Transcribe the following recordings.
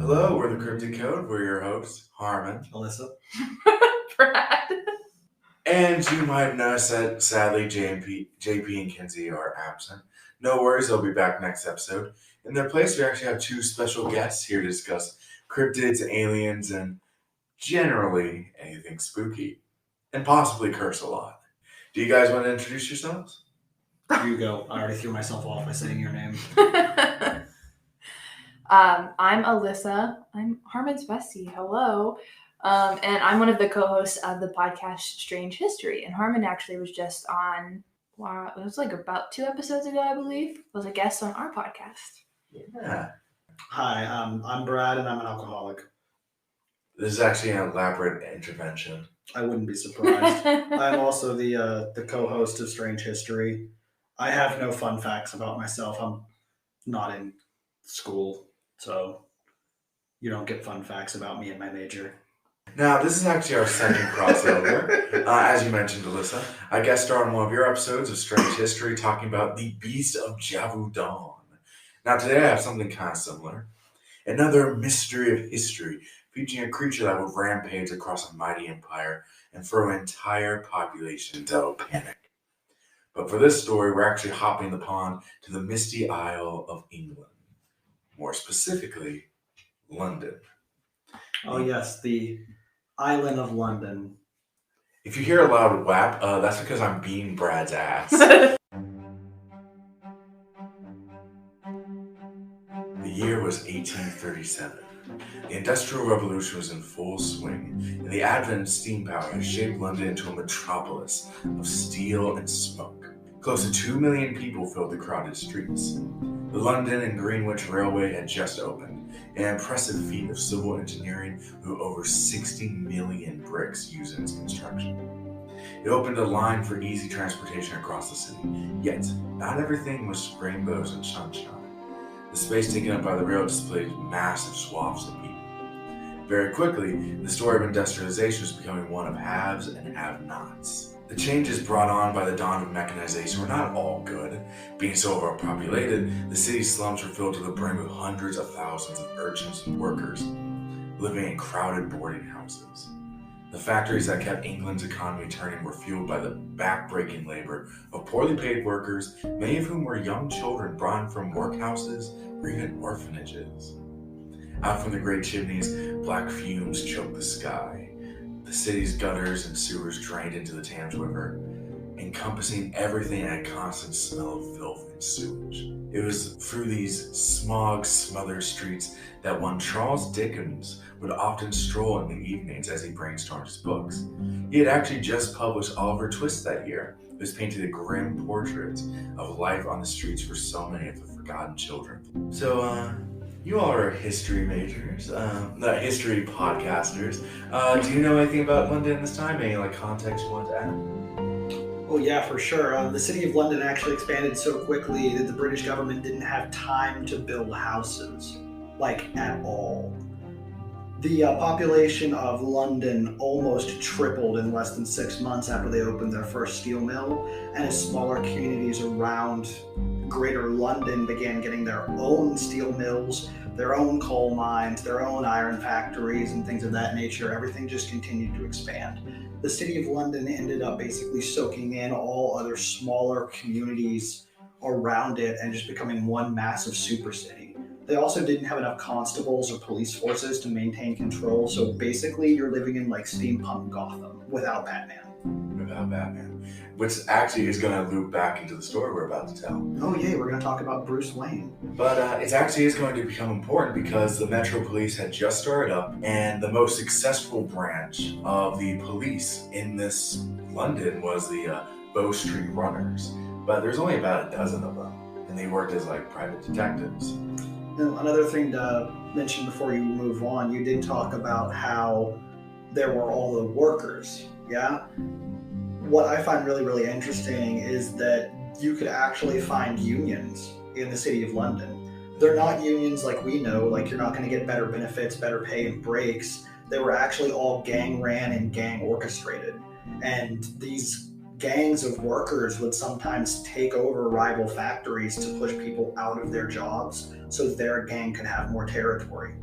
Hello, we're the Cryptid Code. We're your hosts, Harmon, Alyssa, Brad. and you might have noticed that sadly JP and Kinsey are absent. No worries, they'll be back next episode. In their place, we actually have two special guests here to discuss cryptids, aliens, and generally anything spooky, and possibly curse a lot. Do you guys want to introduce yourselves? you go. I already threw myself off by saying your name. I'm Alyssa. I'm Harmon's bestie. Hello. And I'm one of the co-hosts of the podcast Strange History. And Harmon actually was just on, it was like about 2 episodes ago, I believe, was a guest on our podcast. Yeah. Hi, I'm Brad, and I'm an alcoholic. This is actually an elaborate intervention. I wouldn't be surprised. I'm also the co-host of Strange History. I have no fun facts about myself. I'm not in school, so you don't get fun facts about me and my major. Now, this is actually our second crossover. As you mentioned, Alyssa, I guest star on one of your episodes of Strange History talking about the Beast of Javudan. Now, today I have something kind of similar. Another mystery of history featuring a creature that would rampage across a mighty empire and throw an entire population into panic. But for this story, we're actually hopping the pond to the misty Isle of England. More specifically, London. Oh yes, the island of London. If you hear a loud whap, that's because I'm beating Brad's ass. The year was 1837. The Industrial Revolution was in full swing, and the advent of steam power has shaped London into a metropolis of steel and smoke. Close to 2 million people filled the crowded streets. The London and Greenwich Railway had just opened, an impressive feat of civil engineering with over 60 million bricks used in its construction. It opened a line for easy transportation across the city, yet not everything was rainbows and sunshine. The space taken up by the rail displayed massive swaths of people. Very quickly, the story of industrialization was becoming one of haves and have-nots. The changes brought on by the dawn of mechanization were not all good. Being so overpopulated, the city's slums were filled to the brim with hundreds of thousands of urchins and workers living in crowded boarding houses. The factories that kept England's economy turning were fueled by the back-breaking labor of poorly paid workers, many of whom were young children brought in from workhouses or even orphanages. Out from the great chimneys, black fumes choked the sky. The city's gutters and sewers drained into the Thames River, encompassing everything in a constant smell of filth and sewage. It was through these smog-smothered streets that one Charles Dickens would often stroll in the evenings as he brainstormed his books. He had actually just published Oliver Twist that year. It was painted a grim portrait of life on the streets for so many of the forgotten children. So, you all are history majors, history podcasters. Do you know anything about London this time? Any context you want to add? Oh yeah, for sure. The city of London actually expanded so quickly that the British government didn't have time to build houses, at all. The population of London almost tripled in less than 6 months after they opened their first steel mill, and as smaller communities around Greater London began getting their own steel mills, their own coal mines, their own iron factories, and things of that nature, everything just continued to expand. The city of London ended up basically soaking in all other smaller communities around it and just becoming one massive super city. They also didn't have enough constables or police forces to maintain control, so basically you're living in steampunk Gotham without Batman. Without Batman. Which actually is going to loop back into the story we're about to tell. Oh yeah, we're going to talk about Bruce Wayne. But it actually is going to become important because the Metro Police had just started up, and the most successful branch of the police in this London was the Bow Street Runners. But there's only about a dozen of them, and they worked as private detectives. Now, another thing to mention before you move on, you did talk about how there were all the workers, yeah? What I find really, really interesting is that you could actually find unions in the city of London. They're not unions like we know, you're not going to get better benefits, better pay, and breaks. They were actually all gang ran and gang orchestrated. And these gangs of workers would sometimes take over rival factories to push people out of their jobs so their gang could have more territory.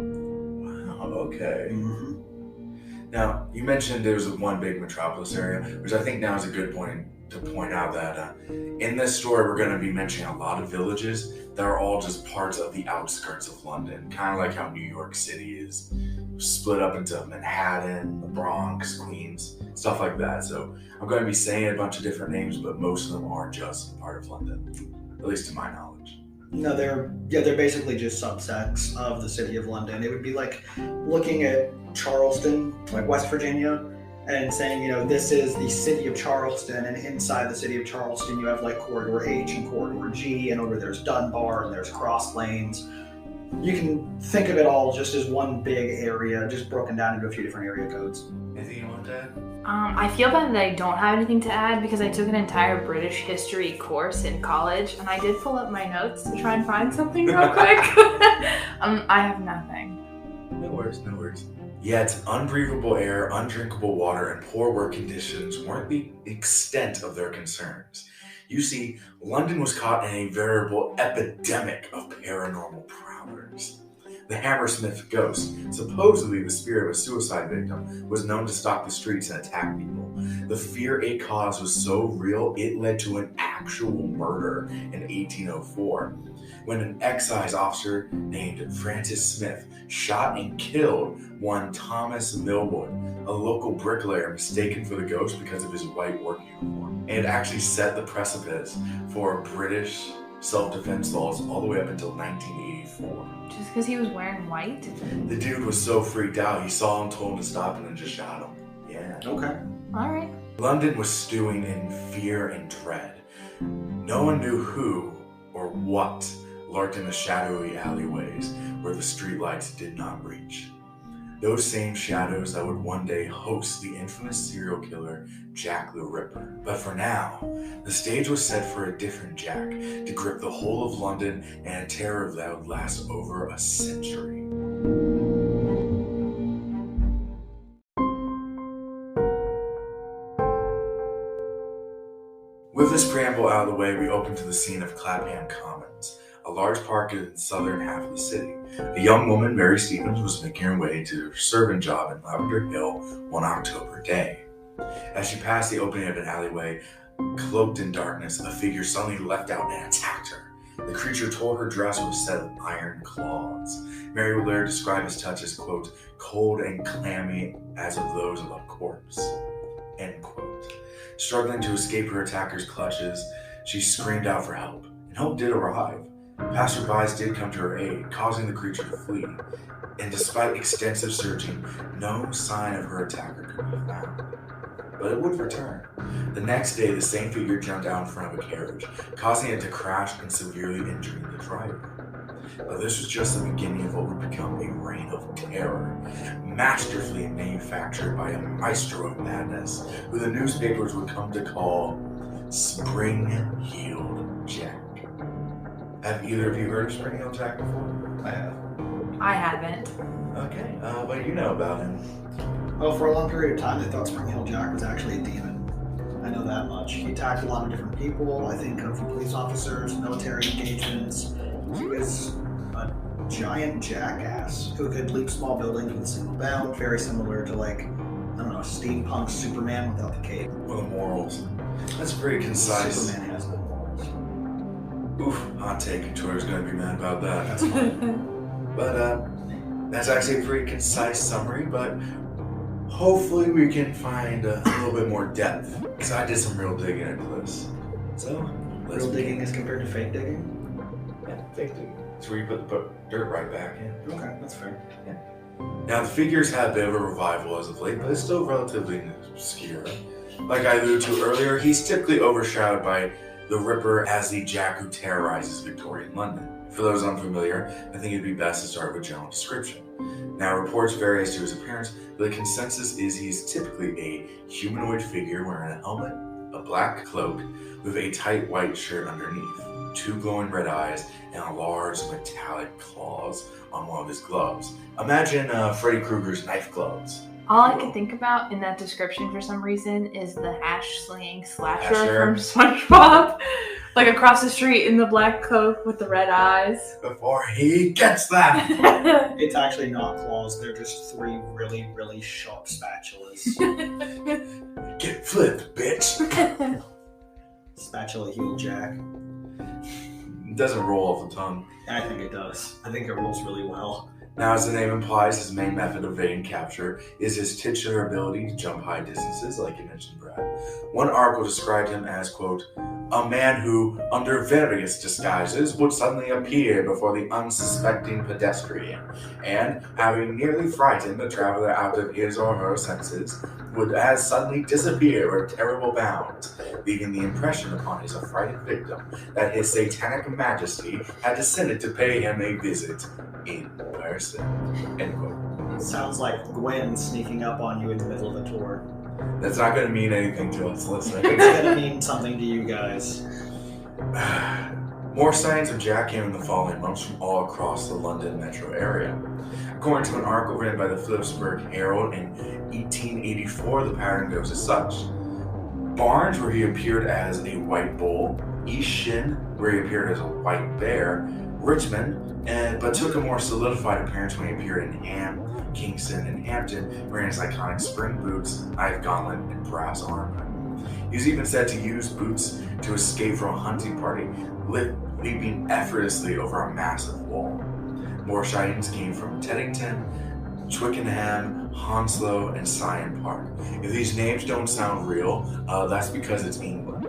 okay. Mm-hmm. Now, you mentioned there was one big metropolis area, which I think now is a good point to point out that in this story we're going to be mentioning a lot of villages that are all just parts of the outskirts of London, kind of like how New York City is split up into Manhattan, the Bronx, Queens, stuff like that. So I'm going to be saying a bunch of different names, but most of them are just part of London, at least to my knowledge. No, they're basically just subsets of the city of London. It would be like looking at Charleston, like West Virginia, and saying, this is the city of Charleston, and inside the city of Charleston you have like corridor H and corridor G, and over there's Dunbar and there's Cross Lanes. You can think of it all just as one big area, just broken down into a few different area codes. Anything you want to add? I feel bad that I don't have anything to add because I took an entire British history course in college, and I did pull up my notes to try and find something real quick. I have nothing. No worries. Yet, unbreathable air, undrinkable water, and poor work conditions weren't the extent of their concerns. You see, London was caught in a veritable epidemic of paranormal prowlers. The Hammersmith ghost, supposedly the spirit of a suicide victim, was known to stalk the streets and attack people. The fear it caused was so real, it led to an actual murder in 1804, when an excise officer named Francis Smith shot and killed one Thomas Millwood, a local bricklayer mistaken for the ghost because of his white work uniform. And it actually set the precipice for British self-defense laws all the way up until 1984. Just because he was wearing white? The dude was so freaked out, he saw him, told him to stop, and then just shot him. Yeah. Okay. Alright. London was stewing in fear and dread. No one knew who or what lurked in the shadowy alleyways where the streetlights did not reach. Those same shadows that would one day host the infamous serial killer Jack the Ripper. But for now, the stage was set for a different Jack to grip the whole of London and a terror that would last over a century. With this preamble out of the way, we open to the scene of Clapham Commons, a large park in the southern half of the city. A young woman, Mary Stevens, was making her way to her servant job in Lavender Hill one October day. As she passed the opening of an alleyway, cloaked in darkness, a figure suddenly leapt out and attacked her. The creature tore her dress with a set of iron claws. Mary would later describe his touch as, quote, cold and clammy as of those of a corpse, end quote. Struggling to escape her attacker's clutches, she screamed out for help, and help did arrive. Passerbys did come to her aid, causing the creature to flee, and despite extensive searching, no sign of her attacker could be found. But it would return. The next day, the same figure jumped out in front of a carriage, causing it to crash and severely injuring the driver. But this was just the beginning of what would become a reign of terror, masterfully manufactured by a maestro of madness, who the newspapers would come to call Spring-Heeled Jack. Have either of you heard of Spring-Heeled Jack before? I have. I haven't. Okay, but you know about him. Well, for a long period of time, they thought Spring-Heeled Jack was actually a demon. I know that much. He attacked a lot of different people. I think of police officers, military engagements. He was a giant jackass who could leap small buildings with a single bound, very similar to, like, I don't know, steampunk Superman without the cape. Well, the morals. That's pretty concise. Superman has no morals. Oof, hot take. Twitter's gonna be mad about that. That's fine. But that's actually a pretty concise summary, but hopefully we can find a little bit more depth, because I did some real digging into this. So, let's Real digging as compared to fake digging? Yeah, fake digging. It's where you put the dirt right back in. Okay, that's fair. Now, the figures had a bit of a revival as of late, but it's still relatively obscure. Like I alluded to earlier, he's typically overshadowed by the Ripper as the Jack who terrorizes Victorian London. For those unfamiliar, I think it'd be best to start with general description. Now, reports vary as to his appearance, but the consensus is he's typically a humanoid figure wearing a helmet, a black cloak, with a tight white shirt underneath, 2 glowing red eyes, and a large metallic claws on one of his gloves. Imagine Freddy Krueger's knife gloves. All I can think about in that description for some reason is the hash slinging slasher Slasher. from SpongeBob. Like across the street in the black coat with the red eyes. Before he gets them! It's actually not claws, they're just 3 really, really sharp spatulas. Get flipped, bitch! Spatula heel jack. It doesn't roll off the tongue. I think it does. I think it rolls really well. Now, as the name implies, his main method of evading capture is his titular ability to jump high distances, like you mentioned, Brad. One article described him as, quote, a man who, under various disguises, would suddenly appear before the unsuspecting pedestrian, and, having nearly frightened the traveler out of his or her senses, would as suddenly disappear with terrible bounds, leaving the impression upon his affrighted victim that his satanic majesty had descended to pay him a visit in person. End quote. Sounds like Gwen sneaking up on you in the middle of a tour. That's not going to mean anything to us listeners. It's gonna mean something to you guys. More sightings of Jack came in the following months from all across the London metro area. According to an article written by the Phillipsburg Herald in 1884, the pattern goes as such. Barnes, where he appeared as a white bull, East Shin, where he appeared as a white bear, Richmond, but took a more solidified appearance when he appeared in Ham, Kingston, and Hampton, wearing his iconic spring boots, knife gauntlet, and brass armor. He was even said to use boots to escape from a hunting party, leaping effortlessly over a massive wall. More sightings came from Teddington, Twickenham, Hounslow, and Syon Park. If these names don't sound real, that's because it's England.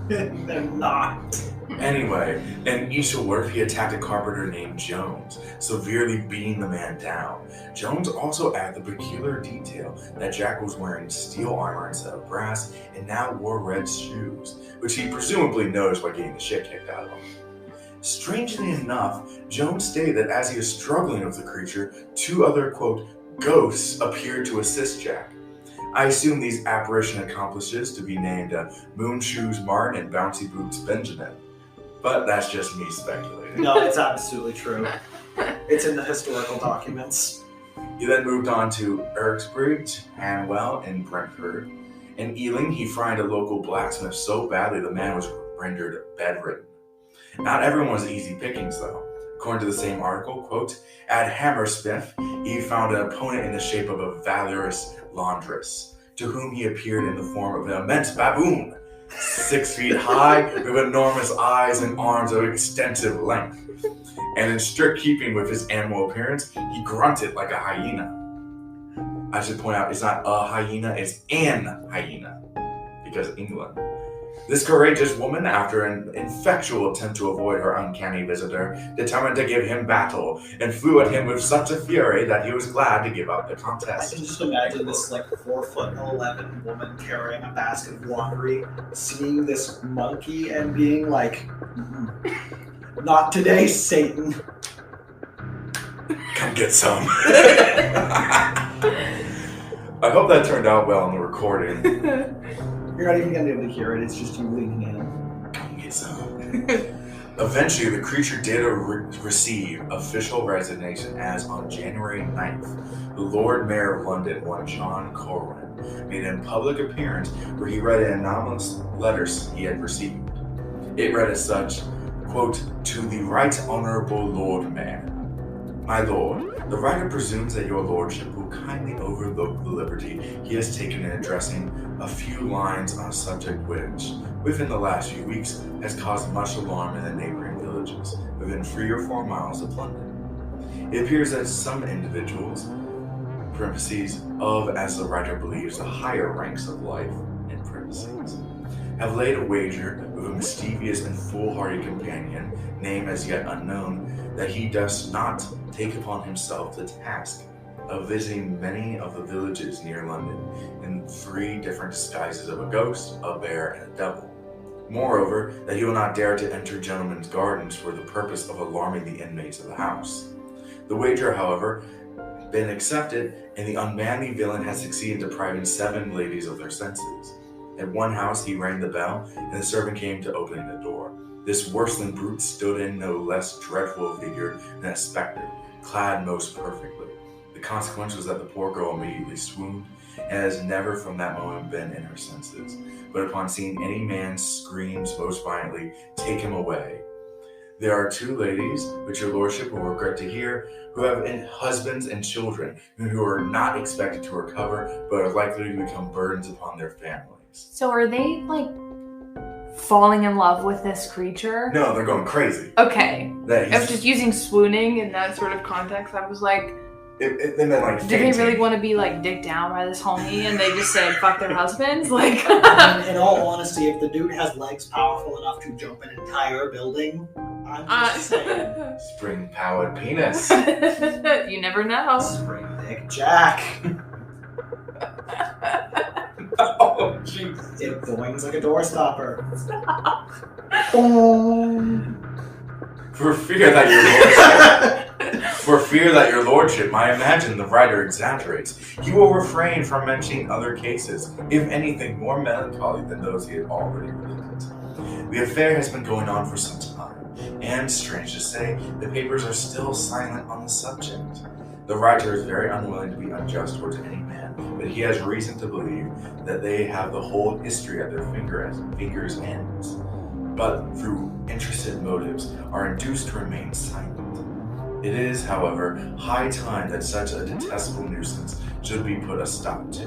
They're not. Anyway, in Isleworth, he attacked a carpenter named Jones, severely beating the man down. Jones also added the peculiar detail that Jack was wearing steel armor instead of brass and now wore red shoes, which he presumably noticed by getting the shit kicked out of him. Strangely enough, Jones stated that as he was struggling with the creature, 2 other, quote, ghosts appeared to assist Jack. I assume these apparition accomplices to be named Moonshoes Martin and Bouncy Boots Benjamin. But that's just me speculating. No, it's absolutely true. It's in the historical documents. He then moved on to Erixbridge, Hanwell, and Brentford. In Ealing, he fried a local blacksmith so badly the man was rendered bedridden. Not everyone was easy pickings, though. According to the same article, quote, at Hammersmith, he found an opponent in the shape of a valorous laundress, to whom he appeared in the form of an immense baboon, 6 feet high, with enormous eyes and arms of extensive length. And in strict keeping with his animal appearance, he grunted like a hyena. I should point out, it's not a hyena, it's an hyena, because England. This courageous woman, after an ineffectual attempt to avoid her uncanny visitor, determined to give him battle, and flew at him with such a fury that he was glad to give up the I contest. can just imagine this like 4'11" woman carrying a basket of laundry, seeing this monkey and being like, not today, Satan. Come get some. I hope that turned out well in the recording. You're not even going to be able to hear it, it's just you leaning in. Come get some. Eventually, the creature did receive official resignation as on January 9th, the Lord Mayor of London, one John Corwin, made a public appearance where he read an anonymous letter he had received. It read as such, quote, to the Right Honourable Lord Mayor. My lord, the writer presumes that your lordship will kindly overlook the liberty he has taken in addressing a few lines on a subject which, within the last few weeks, has caused much alarm in the neighboring villages within 3 or 4 miles of London. It appears that some individuals, parentheses, of, as the writer believes, the higher ranks of life, in parentheses, have laid a wager with a mischievous and foolhardy companion, name as yet unknown, that he does not take upon himself the task of visiting many of the villages near London in 3 different disguises of a ghost, a bear, and a devil. Moreover, that he will not dare to enter gentlemen's gardens for the purpose of alarming the inmates of the house. The wager, however, been accepted, and the unmanly villain has succeeded in depriving 7 ladies of their senses. At one house he rang the bell, and the servant came to open the door. This worseling brute stood in no less dreadful figure than a spectre, clad most perfectly. The consequence was that the poor girl immediately swooned, and has never from that moment been in her senses. But upon seeing any man screams most violently, take him away. There are 2 ladies, which your lordship will regret to hear, who have husbands and children, who are not expected to recover, but are likely to become burdens upon their families. So are they, like, falling in love with this creature? No, they're going crazy. Okay. I was just using swooning in that sort of context. I was like, they meant like do they really want to be like dicked down by this homie and they just said fuck their husbands? Like, in all honesty, if the dude has legs powerful enough to jump an entire building, I'm just saying. Spring-powered penis. You never know. Spring dick Jack. Oh, jeez. It boings like a door stopper. For fear that your lordship might imagine the writer exaggerates, he will refrain from mentioning other cases, if anything more melancholy than those he had already related. The affair has been going on for some time, and strange to say, the papers are still silent on the subject. The writer is very unwilling to be unjust towards any man, but he has reason to believe that they have the whole history at their fingers' ends, but through interested motives are induced to remain silent. It is, however, high time that such a detestable nuisance should be put a stop to,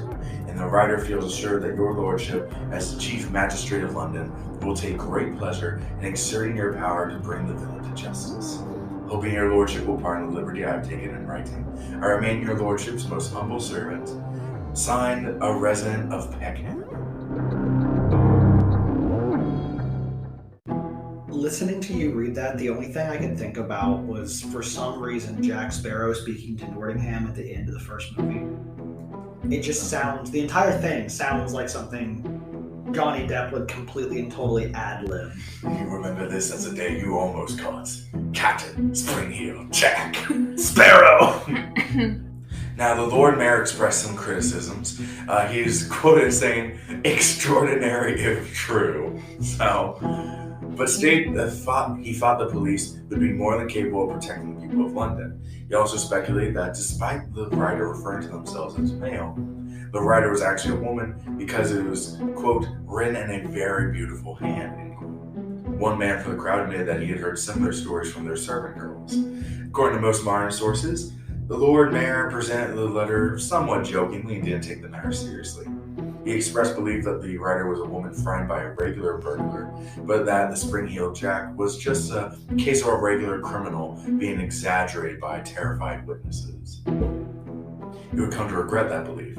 and the writer feels assured that your lordship, as Chief Magistrate of London, will take great pleasure in exerting your power to bring the villain to justice. Hoping your lordship will pardon the liberty I have taken in writing, I remain your lordship's most humble servant, signed, a resident of Peckham. Listening to you read that, the only thing I could think about was, for some reason, Jack Sparrow speaking to Nordingham at the end of the first movie. It just sounds, the entire thing sounds like something Johnny Depp would completely and totally ad-lib. You remember this as a day you almost caught Captain Springheel Jack Sparrow. Now, the Lord Mayor expressed some criticisms. He is quoted saying, extraordinary if true. But stated that he thought the police would be more than capable of protecting the people of London. He also speculated that despite the writer referring to themselves as male, the writer was actually a woman because it was, quote, written in a very beautiful hand, end quote. One man from the crowd admitted that he had heard similar stories from their servant girls. According to most modern sources, the Lord Mayor presented the letter somewhat jokingly and didn't take the matter seriously. He expressed belief that the writer was a woman frightened by a regular burglar, but that the Spring-Heeled Jack was just a case of a regular criminal being exaggerated by terrified witnesses. He would come to regret that belief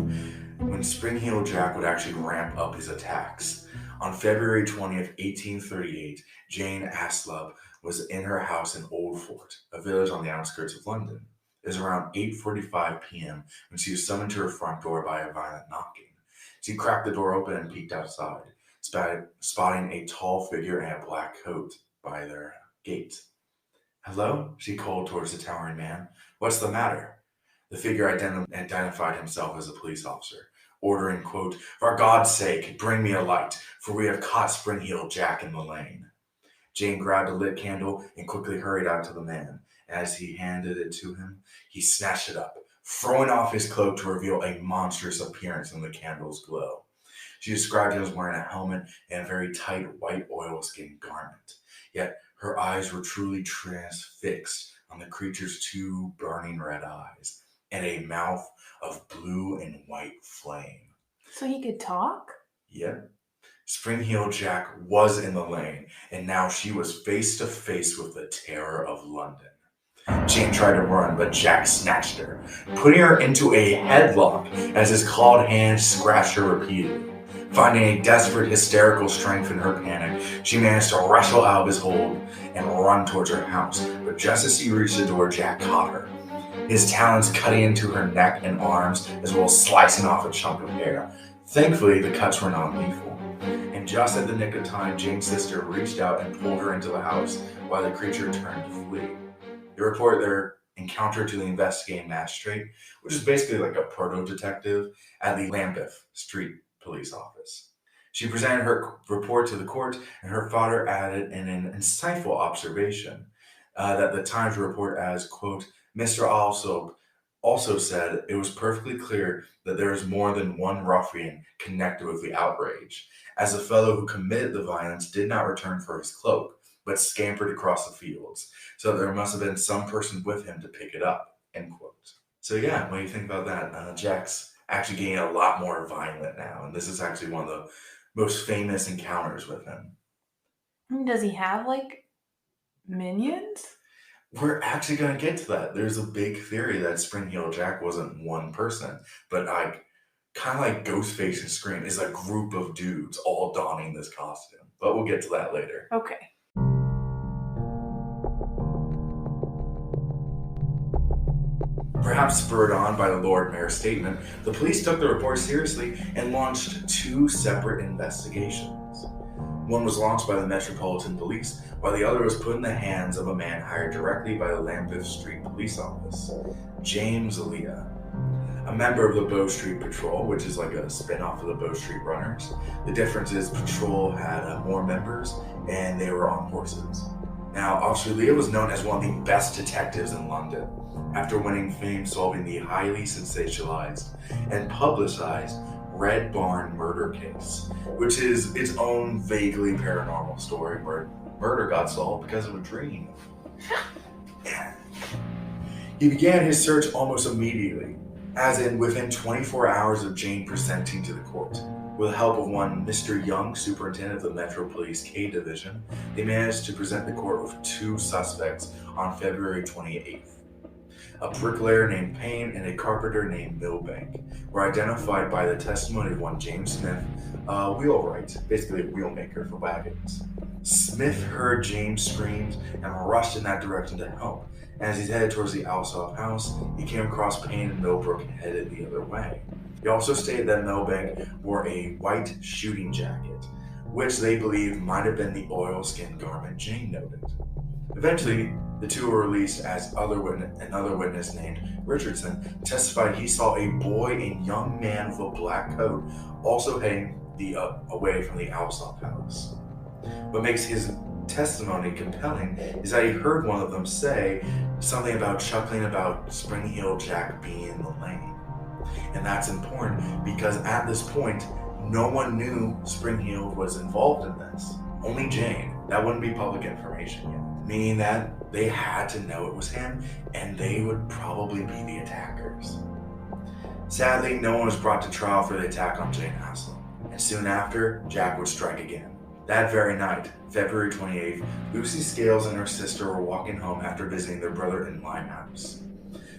when Spring-Heeled Jack would actually ramp up his attacks. On February 20th, 1838, Jane Aslop was in her house in Old Fort, a village on the outskirts of London. It was around 8:45 p.m. when she was summoned to her front door by a violent knocking. She cracked the door open and peeked outside, spotting a tall figure in a black coat by their gate. "Hello?" she called towards the towering man. "What's the matter?" The figure identified himself as a police officer, ordering, quote, "For God's sake, bring me a light, for we have caught Spring-Heeled Jack in the lane." Jane grabbed a lit candle and quickly hurried out to the man. As he handed it to him, he snatched it up, throwing off his cloak to reveal a monstrous appearance in the candle's glow. She described him as wearing a helmet and a very tight white oilskin garment, yet her eyes were truly transfixed on the creature's 2 burning red eyes and a mouth of blue and white flame. So he could talk? Yep. Spring-Heeled Jack was in the lane, and now she was face to face with the terror of London. Jane tried to run, but Jack snatched her, putting her into a headlock as his clawed hand scratched her repeatedly. Finding a desperate, hysterical strength in her panic, she managed to wrestle out of his hold and run towards her house, but just as she reached the door, Jack caught her, his talons cutting into her neck and arms, as well as slicing off a chunk of hair. Thankfully, the cuts were not lethal, and just at the nick of time, Jane's sister reached out and pulled her into the house while the creature turned to flee. They report their encounter to the investigating magistrate, which is basically like a proto-detective, at the Lambeth Street Police Office. She presented her report to the court, and her father added in an insightful observation that the Times report as, quote, "Mr. Alsop also said it was perfectly clear that there is more than one ruffian connected with the outrage, as the fellow who committed the violence did not return for his cloak, but scampered across the fields, so there must have been some person with him to pick it up, end quote. So yeah, what do you think about that? Jack's actually getting a lot more violent now, and this is actually one of the most famous encounters with him. Does he have like minions? We're actually going to get to that. There's a big theory that Spring Heel Jack wasn't one person, but kind of like Ghostface and Scream is a group of dudes all donning this costume. But we'll get to that later. Okay. Perhaps spurred on by the Lord Mayor's statement, the police took the report seriously and launched 2 separate investigations. One was launched by the Metropolitan Police, while the other was put in the hands of a man hired directly by the Lambeth Street Police Office, James Leah, a member of the Bow Street Patrol, which is like a spin-off of the Bow Street Runners. The difference is Patrol had more members, and they were on horses. Now, Officer Leah was known as one of the best detectives in London, after winning fame solving the highly sensationalized and publicized Red Barn murder case, which is its own vaguely paranormal story where murder got solved because of a dream. He began his search almost immediately, as in within 24 hours of Jane presenting to the court. With the help of one Mr. Young, superintendent of the Metro Police K Division, they managed to present the court with 2 suspects on February 28th. A bricklayer named Payne and a carpenter named Milbank were identified by the testimony of one James Smith, a wheelwright, basically a wheelmaker for wagons. Smith heard James' screams and rushed in that direction to help. As he headed towards the Alsop house, he came across Payne and Milbrook headed the other way. He also stated that Milbank wore a white shooting jacket, which they believed might have been the oilskin garment Jane noted. Eventually, the 2 were released as another witness named Richardson testified he saw a boy and young man with a black coat also heading away from the Alsop house. What makes his testimony compelling is that he heard one of them say something about chuckling about Spring Heel Jack being in the lane. And that's important because at this point, no one knew Spring Heel was involved in this. Only Jane. That wouldn't be public information yet. Meaning that they had to know it was him, and they would probably be the attackers. Sadly, no one was brought to trial for the attack on Jane Haslem, and soon after, Jack would strike again. That very night, February 28th, Lucy Scales and her sister were walking home after visiting their brother in Limehouse.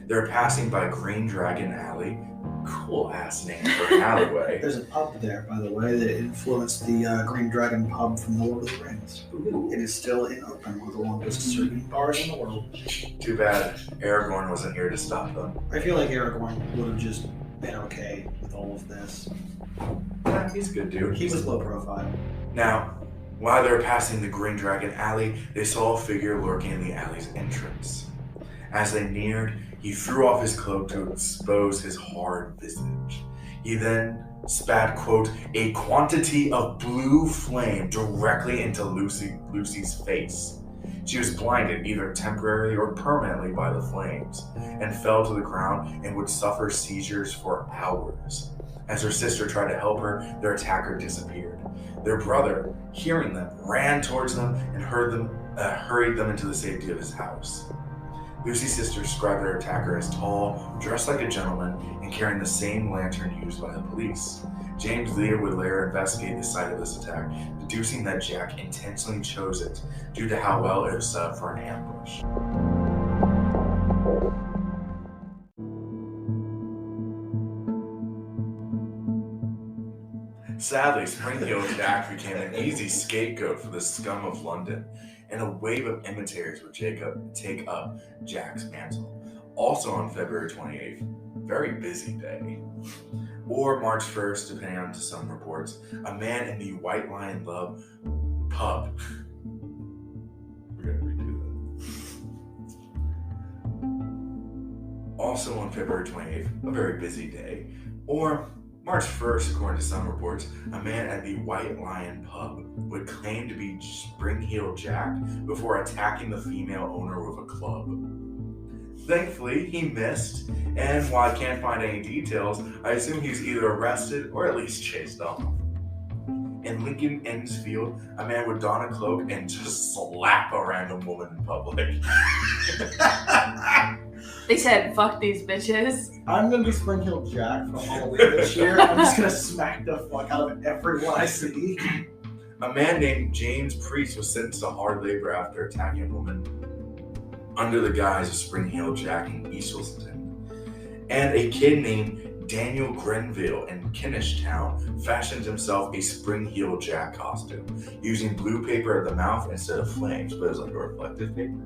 They were passing by Green Dragon Alley. Cool ass name for an alleyway. There's a pub there, by the way, that influenced the Green Dragon pub from The Lord of the Rings. Ooh. It is still in open, one of the longest serving bars in the world. Too bad Aragorn wasn't here to stop them. I feel like Aragorn would have just been okay with all of this. Yeah, he's a good dude. He was low profile. Now, while they were passing the Green Dragon Alley, they saw a figure lurking in the alley's entrance. As they neared, he threw off his cloak to expose his hard visage. He then spat, quote, a quantity of blue flame directly into Lucy's face. She was blinded either temporarily or permanently by the flames, and fell to the ground and would suffer seizures for hours. As her sister tried to help her, their attacker disappeared. Their brother, hearing them, ran towards them and hurried them into the safety of his house. Lucy's sister described their attacker as tall, dressed like a gentleman, and carrying the same lantern used by the police. James Leah would later investigate the site of this attack, deducing that Jack intentionally chose it due to how well it was set up for an ambush. Sadly, Spring Heel Jack became an easy scapegoat for the scum of London, and a wave of imitators would take up Jack's mantle. Also on February 28th, very busy day, or March 1st, depending on some reports, a man in the White Lion Love pub. We're going to redo that. Also on February 28th, a very busy day, or March 1st, according to some reports, a man at the White Lion pub would claim to be Spring Heel Jack before attacking the female owner with a club. Thankfully, he missed, and while I can't find any details, I assume he's either arrested or at least chased off. In Lincoln Inns Field, a man would don a cloak and just slap a random woman in public. They said, fuck these bitches. I'm gonna be Spring Hill Jack for Halloween this year. I'm just gonna smack the fuck out of everyone I see. A man named James Priest was sentenced to hard labor after attacking a woman under the guise of Spring Hill Jack in East Wilson. And a kid named Daniel Grenville in Kinnishtown fashioned himself a Spring Heel Jack costume using blue paper at the mouth instead of flames, but it was like a reflective paper.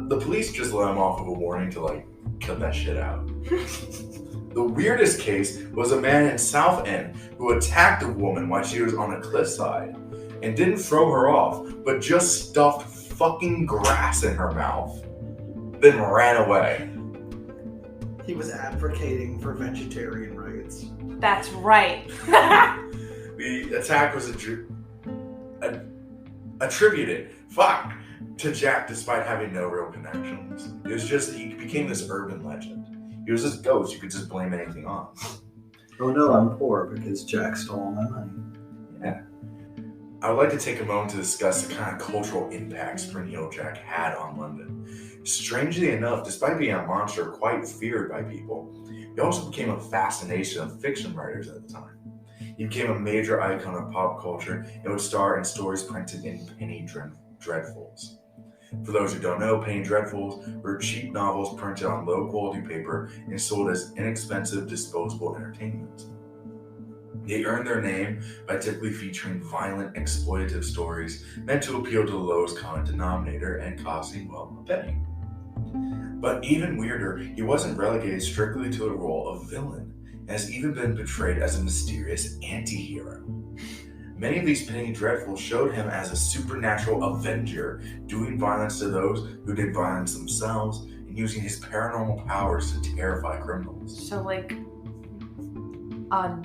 The police just let him off with a warning to cut that shit out. The weirdest case was a man in South End who attacked a woman while she was on a cliffside and didn't throw her off, but just stuffed fucking grass in her mouth, then ran away. He was advocating for vegetarian rights. That's right. The attack was attributed to Jack despite having no real connections. It was just, he became this urban legend. He was this ghost you could just blame anything on. Oh no, I'm poor because Jack stole all my money. Yeah. I would like to take a moment to discuss the kind of cultural impact Spring Heel Jack had on London. Strangely enough, despite being a monster quite feared by people, he also became a fascination of fiction writers at the time. He became a major icon of pop culture and would star in stories printed in penny dreadfuls. For those who don't know, penny dreadfuls were cheap novels printed on low-quality paper and sold as inexpensive disposable entertainment. They earned their name by typically featuring violent, exploitative stories meant to appeal to the lowest common denominator and costing, well, a penny. But even weirder, he wasn't relegated strictly to the role of villain, and has even been portrayed as a mysterious anti-hero. Many of these penny dreadfuls showed him as a supernatural avenger, doing violence to those who did violence themselves, and using his paranormal powers to terrify criminals. So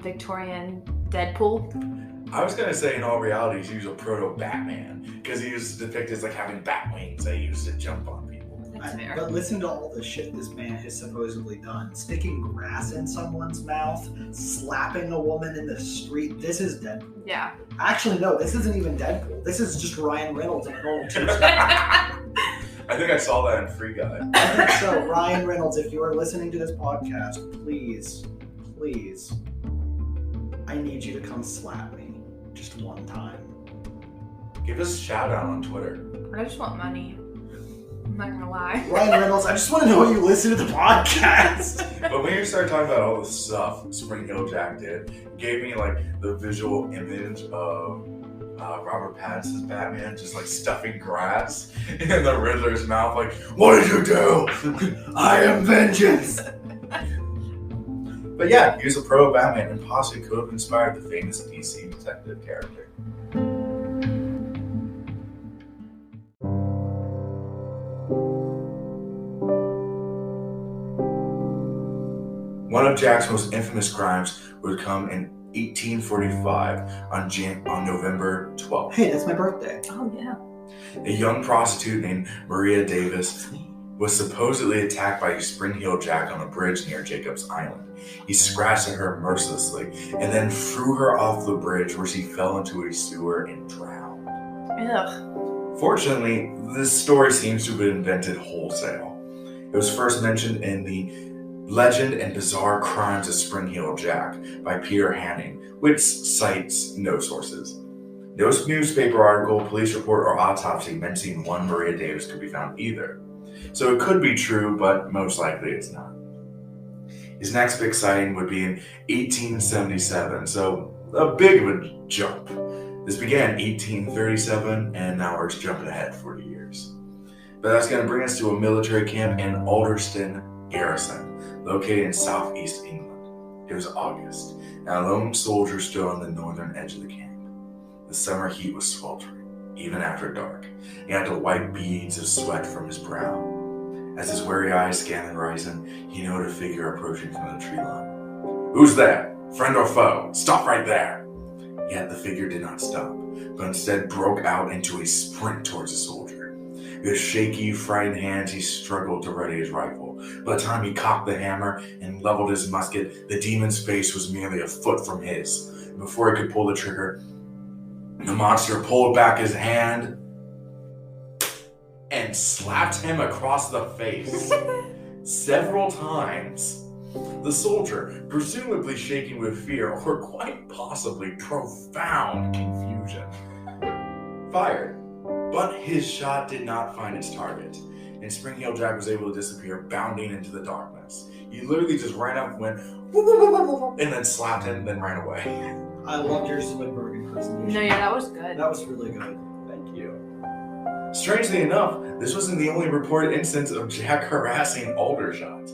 Victorian Deadpool? I was gonna say in all reality he was a proto-Batman, because he was depicted as having bat wings that he used to jump on people. That's fair. But listen to all the shit this man has supposedly done. Sticking grass in someone's mouth, slapping a woman in the street. This is Deadpool. Yeah. Actually, no, this isn't even Deadpool. This is just Ryan Reynolds in a normal Tuesday. I think I saw that in Free Guy. I think so. Ryan Reynolds, if you are listening to this podcast, please, I need you to come slap me just one time. Give us a shout out on Twitter. I just want money. I'm not gonna lie. Ryan Reynolds, I just want to know you listen to the podcast. But when you start talking about all the stuff Spring Hill Jack did, it gave me the visual image of Robert Pattinson's Batman just stuffing grass in the Riddler's mouth, what did you do? I am vengeance. But yeah, he was a proto-Batman and possibly could have inspired the famous DC detective character. One of Jack's most infamous crimes would come in 1845 on November 12th. Hey, that's my birthday. Oh, yeah. A young prostitute named Maria Davis was supposedly attacked by a Spring Heel Jack on a bridge near Jacob's Island. He scratched at her mercilessly and then threw her off the bridge, where she fell into a sewer and drowned. Ugh. Fortunately, this story seems to have been invented wholesale. It was first mentioned in the Legend and Bizarre Crimes of Spring Heel Jack by Peter Hanning, which cites no sources. No newspaper article, police report, or autopsy mentioning one Maria Davis could be found either. So it could be true, but most likely it's not. His next big sighting would be in 1877, so a big of a jump. This began in 1837, and now we're jumping ahead 40 years. But that's going to bring us to a military camp in Alderston Garrison, located in southeast England. It was August, and a lone soldier stood on the northern edge of the camp. The summer heat was sweltering, even after dark. He had to wipe beads of sweat from his brow. As his wary eyes scanned the horizon, he noted a figure approaching from the tree line. "Who's there? Friend or foe? Stop right there!" Yet the figure did not stop, but instead broke out into a sprint towards the soldier. With shaky, frightened hands, he struggled to ready his rifle. By the time he cocked the hammer and leveled his musket, the demon's face was merely a foot from his. And before he could pull the trigger, the monster pulled back his hand and slapped him across the face several times. The soldier, presumably shaking with fear or quite possibly profound confusion, fired. But his shot did not find its target, and Spring Heel Jack was able to disappear, bounding into the darkness. He literally just ran up, went, whoop, whoop, whoop, whoop, whoop, and then slapped him, then ran away. I loved your Zoidberg impersonation. No, yeah, that was good. That was really good. Thank you. Strangely enough, this wasn't the only reported instance of Jack harassing Aldershot.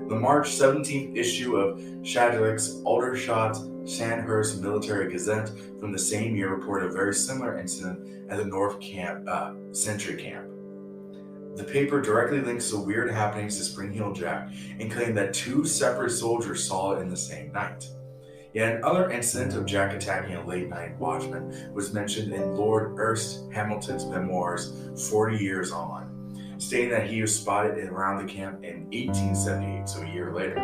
The March 17th issue of Shadrick's Aldershot Sandhurst Military Gazette from the same year reported a very similar incident at the North Sentry Camp. The paper directly links the weird happenings to Spring Heel Jack and claimed that two separate soldiers saw it in the same night. Yet another incident of Jack attacking a late-night watchman was mentioned in Lord Ernst Hamilton's memoirs 40 years on, stating that he was spotted around the camp in 1878, so a year later.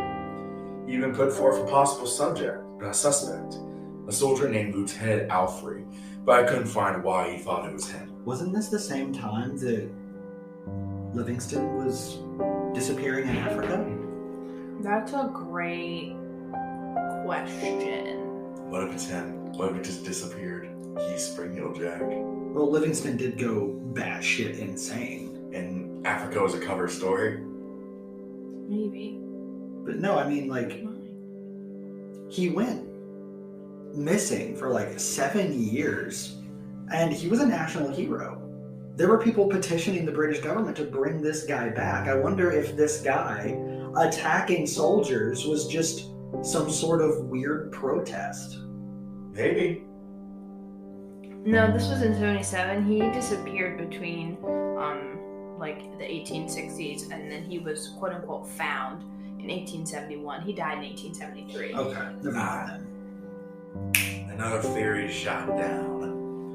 He even put forth a possible suspect, a soldier named Lieutenant Alfrey, but I couldn't find why he thought it was him. Wasn't this the same time that Livingston was disappearing in Africa? That's a great question. What if it's him? What if it just disappeared? He's Spring Heel Jack. Well, Livingston did go batshit insane. And Africa was a cover story? Maybe. But no, I mean, like, he went missing for like 7 years, and he was a national hero. There were people petitioning the British government to bring this guy back. I wonder if this guy attacking soldiers was just some sort of weird protest. Maybe. No, this was in 77. He disappeared between like the 1860s, and then he was quote unquote found in 1871. He died in 1873. Okay, never mind. Another theory shot down.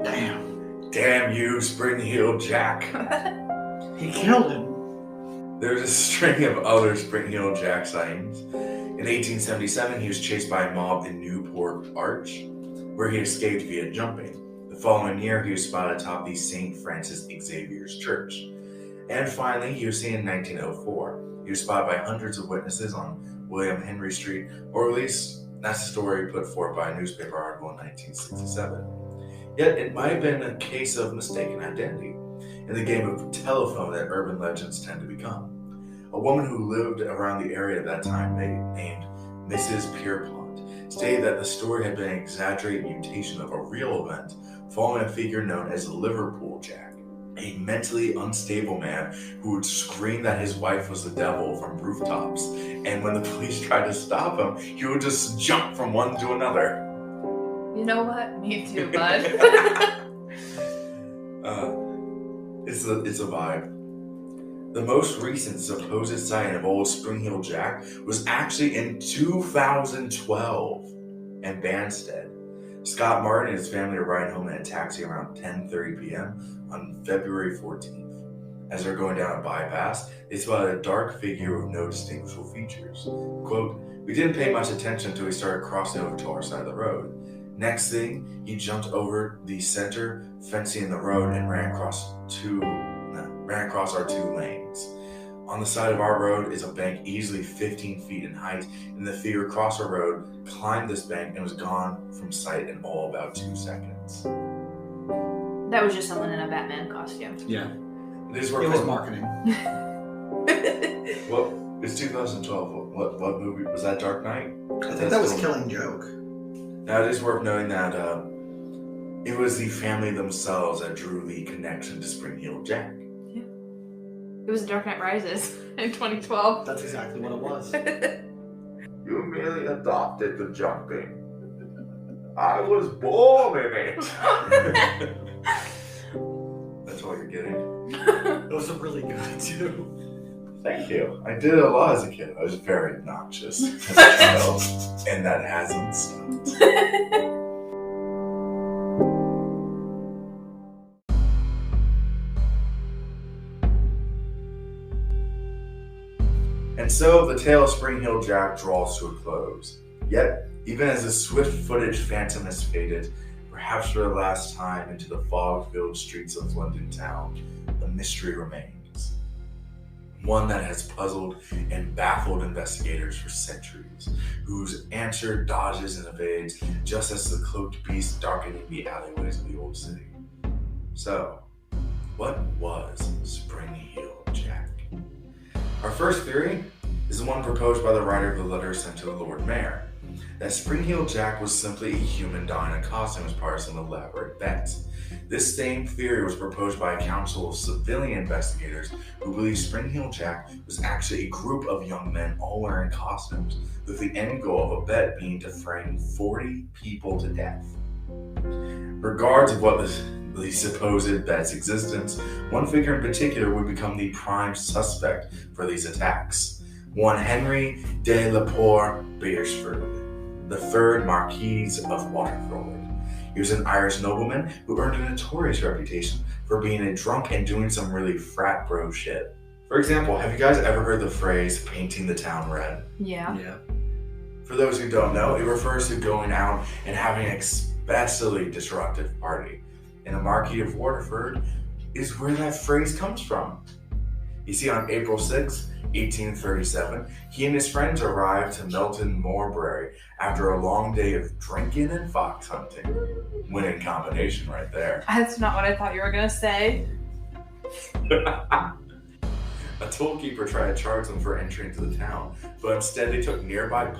Damn, you, Spring Heel Jack. he killed him. There's a string of other Spring Heel Jack sightings. In 1877, he was chased by a mob in Newport Arch, where he escaped via jumping. The following year, he was spotted atop the St. Francis Xavier's Church. And finally, he was seen in 1904. He was spotted by hundreds of witnesses on William Henry Street, or at least that's the story put forth by a newspaper article in 1967. Yet it might have been a case of mistaken identity, in the game of telephone that urban legends tend to become. A woman who lived around the area at that time, named Mrs. Pierpont, stated that the story had been an exaggerated mutation of a real event following a figure known as the Liverpool Jack, a mentally unstable man who would scream that his wife was the devil from rooftops, and when the police tried to stop him, he would just jump from one to another. You know what? Me too, bud. It's a vibe. The most recent supposed sighting of old Spring Heel Jack was actually in 2012 in Banstead. Scott Martin and his family are riding home in a taxi around 10:30 p.m. on February 14th. As they're going down a bypass, they spotted a dark figure with no distinguishable features. Quote, "We didn't pay much attention until we started crossing over to our side of the road. Next thing, he jumped over the center fencing in the road and ran across our two lanes. On the side of our road is a bank easily 15 feet in height, and the figure crossed our road, climbed this bank, and was gone from sight in all about 2 seconds." That was just someone in a Batman costume. Yeah. It was marketing. Well, it's 2012. What movie was that? Dark Knight? I think that was Killing Joke. Now, it is worth noting that it was the family themselves that drew the connection to Spring Heel Jack. Yeah. It was Dark Knight Rises in 2012. That's exactly what it was. You merely adopted the jumping. I was born in it. That's all you're getting. Those are really good too. Thank you. I did it a lot as a kid. I was very obnoxious as a child, and that hasn't stopped. so the tale of Spring Heel Jack draws to a close. Yet, even as the swift-footed phantom has faded, perhaps for the last time into the fog-filled streets of Londontown, the mystery remains. One that has puzzled and baffled investigators for centuries, whose answer dodges and evades just as the cloaked beast darkening the alleyways of the old city. So, what was Spring Heel Jack? Our first theory is the one proposed by the writer of the letter sent to the Lord Mayor, that Spring Heel Jack was simply a human donning a costume as part of some elaborate bet. This same theory was proposed by a council of civilian investigators who believed Spring Heel Jack was actually a group of young men all wearing costumes, with the end goal of a bet being to frame 40 people to death. Regardless of what the supposed bet's existence, one figure in particular would become the prime suspect for these attacks. One Henry de la Poor Beresford, the third Marquis of Waterford. He was an Irish nobleman who earned a notorious reputation for being a drunk and doing some really frat bro shit. For example, have you guys ever heard the phrase painting the town red? Yeah. For those who don't know, it refers to going out and having an especially disruptive party. And the Marquis of Waterford is where that phrase comes from. You see, on April 6, 1837, he and his friends arrived to Melton Moorbury after a long day of drinking and fox hunting. Winning combination right there. That's not what I thought you were going to say. A tollkeeper tried to charge them for entering into the town, but instead they took nearby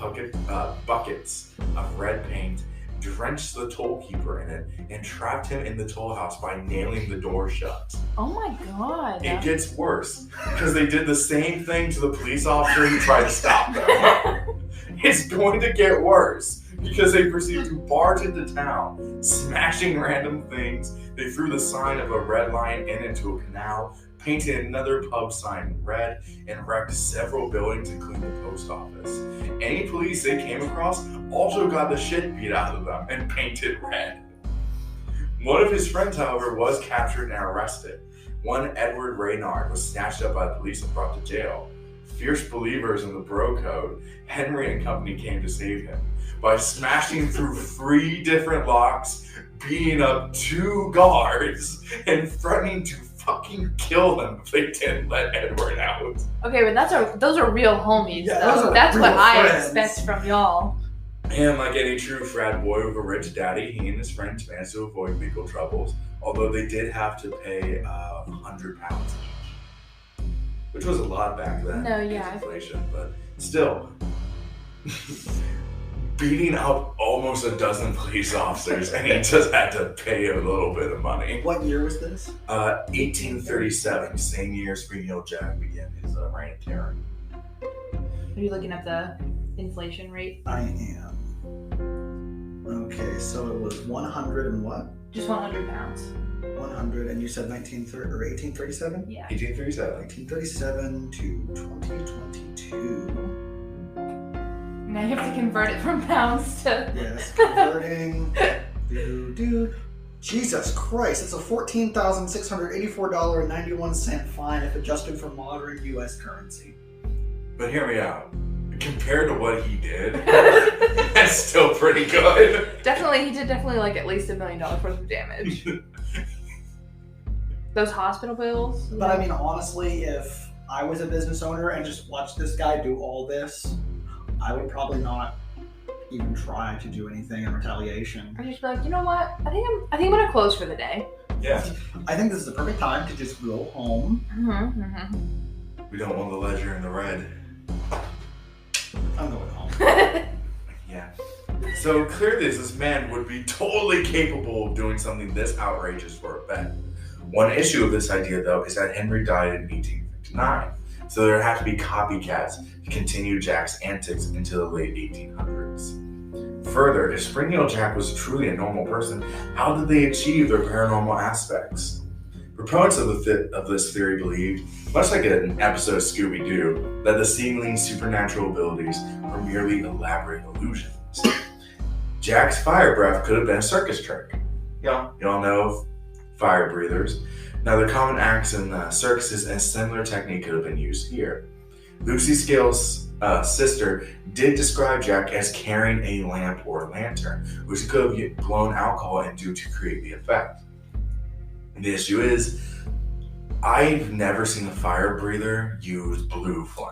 buckets of red paint, drenched the tollkeeper in it, and trapped him in the toll house by nailing the door shut. Oh my god. It gets worse, because they did the same thing to the police officer who tried to stop them. It's going to get worse, because they proceeded to barge into town, smashing random things. They threw the sign of a red lion inn into a canal, painted another pub sign red, and wrecked several buildings, including the post office. Any police they came across also got the shit beat out of them and painted red. One of his friends, however, was captured and arrested. One Edward Reynard was snatched up by the police and brought to jail. Fierce believers in the Bro Code, Henry and company came to save him by smashing through 3 different locks, beating up 2 guards, and threatening to fucking kill them if they didn't let Edward out. Okay, but those are real homies. Yeah, though. those are That's real what I friends. expect from y'all. And like any true frat boy with a rich daddy, he and his friends managed to avoid legal troubles, although they did have to pay £100 each, which was a lot back then. No, yeah. Inflation, but still. Beating up almost a dozen police officers, and he just had to pay a little bit of money. What year was this? 1837, same year Spring Heel Jack began his reign of terror. Are you looking up the inflation rate? I am. Okay, so it was 100 and what? Just 100 pounds. 100, and you said 1837? Yeah. 1837. 1937 to 2022. Now you have to convert it from pounds to... Yes, converting. Dude. Jesus Christ, it's a $14,684.91 fine if adjusted for modern U.S. currency. But hear me out. Compared to what he did, that's still pretty good. He did like at least $1 million worth of damage. Those hospital bills. But I mean, honestly, if I was a business owner and just watched this guy do all this, I would probably not even try to do anything in retaliation. Or just be like, you know what? I think I'm gonna close for the day. Yeah. I think this is the perfect time to just go home. We don't want the ledger in the red. I'm going home. Yeah. So clearly this man would be totally capable of doing something this outrageous for a bet. One issue of this idea, though, is that Henry died in 1859. So there have to be copycats to continue Jack's antics into the late 1800s. Further, if Spring Heel Jack was truly a normal person, how did they achieve their paranormal aspects? Proponents of this theory believed, much like an episode of Scooby-Doo, that the seemingly supernatural abilities were merely elaborate illusions. Jack's fire breath could have been a circus trick. Y'all know fire breathers. Now, the common acts in circuses and a similar technique could have been used here. Lucy Scales' sister did describe Jack as carrying a lamp or lantern, which he could have blown alcohol into to create the effect. The issue is, I've never seen a fire breather use blue flame.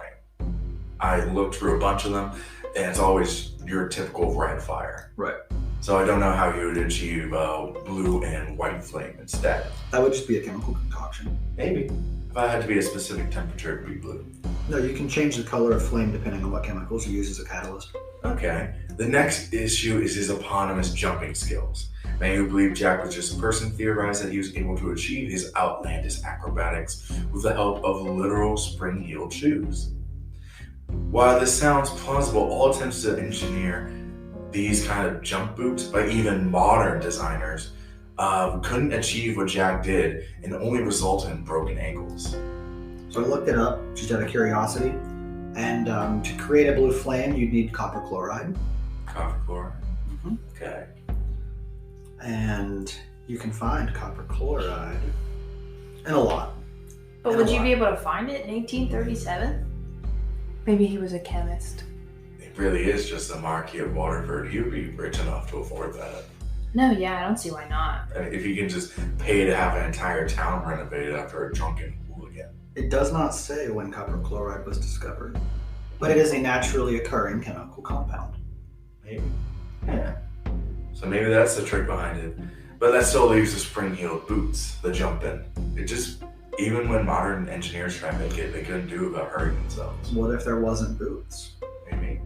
I looked through a bunch of them, and it's always your typical red fire. Right. So I don't know how you would achieve blue and white flame instead. That would just be a chemical concoction. Maybe. If I had to be a specific temperature, it would be blue. No, you can change the color of flame depending on what chemicals you use as a catalyst. Okay. The next issue is his eponymous jumping skills. Many who believe Jack was just a person theorize that he was able to achieve his outlandish acrobatics with the help of literal spring-heeled shoes. While this sounds plausible, all attempts to engineer these kind of jump boots by even modern designers couldn't achieve what Jack did and only resulted in broken ankles. So I looked it up just out of curiosity, and to create a blue flame, you'd need copper chloride. Copper chloride? Mm-hmm. Okay. And you can find copper chloride in a lot. But would you be able to find it in 1837? Maybe he was a chemist. It really is just the Marquis of Waterford. He would be rich enough to afford that. No, yeah, I don't see why not. I mean, if he can just pay to have an entire town renovated after a drunken hooligan. It does not say when copper chloride was discovered, but it is a naturally occurring chemical compound. Maybe. Yeah. So maybe that's the trick behind it. But that still leaves the spring-heeled boots, the jump-in. It just, even when modern engineers try to make it, they couldn't do it without hurting themselves. What if there wasn't boots? Maybe.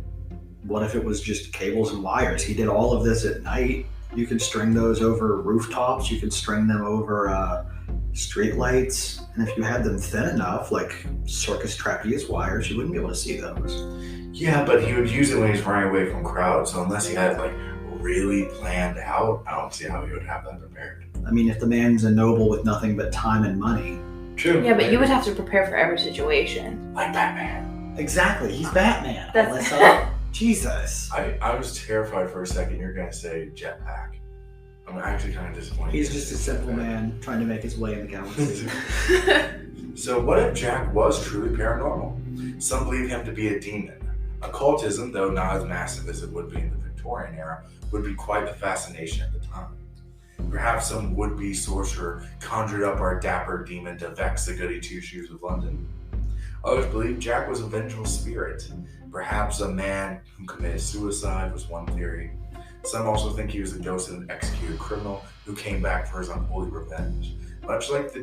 What if it was just cables and wires? He did all of this at night. You could string those over rooftops. You could string them over street lights. And if you had them thin enough, like circus trapeze wires, you wouldn't be able to see those. Yeah, but he would use it when he's running away from crowds. So unless he had like really planned out, I don't see how he would have that prepared. I mean, if the man's a noble with nothing but time and money. True. Yeah, but you would have to prepare for every situation. Like Batman. Exactly, he's Batman. That's Alyssa. Jesus. I was terrified for a second you're going to say jetpack. I'm actually kind of disappointed. He's just a simple man trying to make his way in the galaxy. So what if Jack was truly paranormal? Some believe him to be a demon. Occultism, though not as massive as it would be in the Victorian era, would be quite the fascination at the time. Perhaps some would-be sorcerer conjured up our dapper demon to vex the goody two-shoes of London. Others believe Jack was a vengeful spirit. Perhaps a man who committed suicide was one theory. Some also think he was the ghost of an executed criminal who came back for his unholy revenge, much like the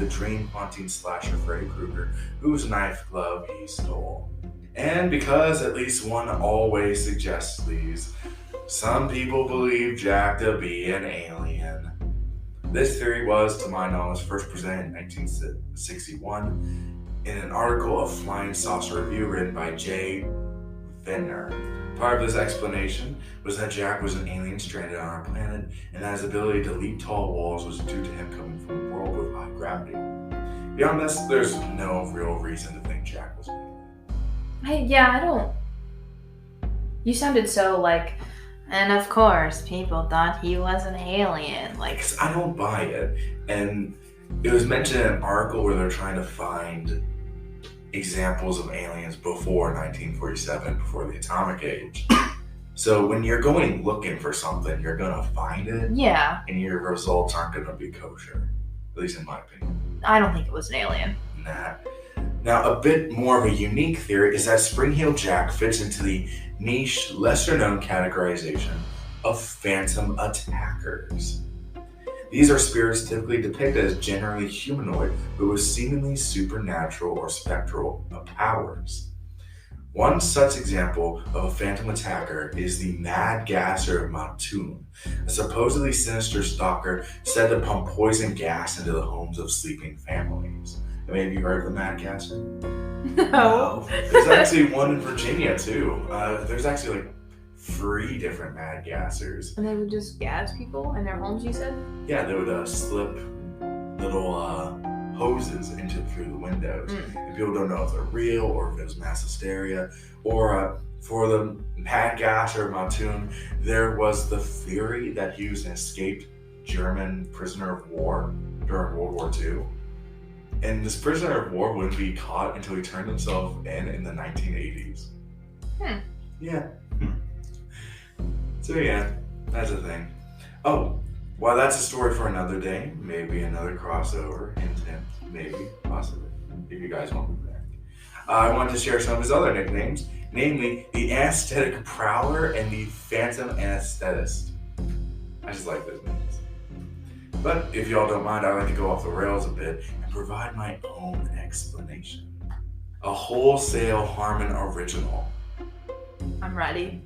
dream-haunting slasher Freddy Krueger, whose knife glove he stole. And because at least one always suggests these, some people believe Jack to be an alien. This theory was, to my knowledge, first presented in 1961 in an article of Flying Saucer Review written by J. Venner. Part of this explanation was that Jack was an alien stranded on our planet, and that his ability to leap tall walls was due to him coming from a world with high gravity. Beyond this, there's no real reason to think Jack was an alien. I don't. You sounded so like, and of course, people thought he was an alien. Like, Because I don't buy it. And it was mentioned in an article where they're trying to find examples of aliens before 1947, before the atomic age. So when you're going looking for something, you're going to find it. yeah, And your results aren't going to be kosher. At least in my opinion. I don't think it was an alien. Nah. Now, a bit more of a unique theory is that Spring-Heeled Jack fits into the niche, lesser-known categorization of phantom attackers. These are spirits typically depicted as generally humanoid, but with seemingly supernatural or spectral powers. One such example of a phantom attacker is the Mad Gasser Mattoon, a supposedly sinister stalker said to pump poison gas into the homes of sleeping families. Have any of you heard of the Mad Gasser? No. There's actually one in Virginia too. There's actually like 3 different Mad Gassers. And they would just gas people in their homes, you said? Yeah, they would slip little hoses through the windows. And people don't know if they're real or if it was mass hysteria. Or for the Mad Gasser Mattoon, there was the theory that he was an escaped German prisoner of war during World War II. And this prisoner of war wouldn't be caught until he turned himself in the 1980s. Yeah. So yeah, that's a thing. Oh, well, that's a story for another day. Maybe another crossover. Hint, maybe, possibly, if you guys want me there. I wanted to share some of his other nicknames, namely the Anesthetic Prowler and the Phantom Anesthetist. I just like those names. But if y'all don't mind, I like to go off the rails a bit and provide my own explanation. A wholesale Harmon original. I'm ready.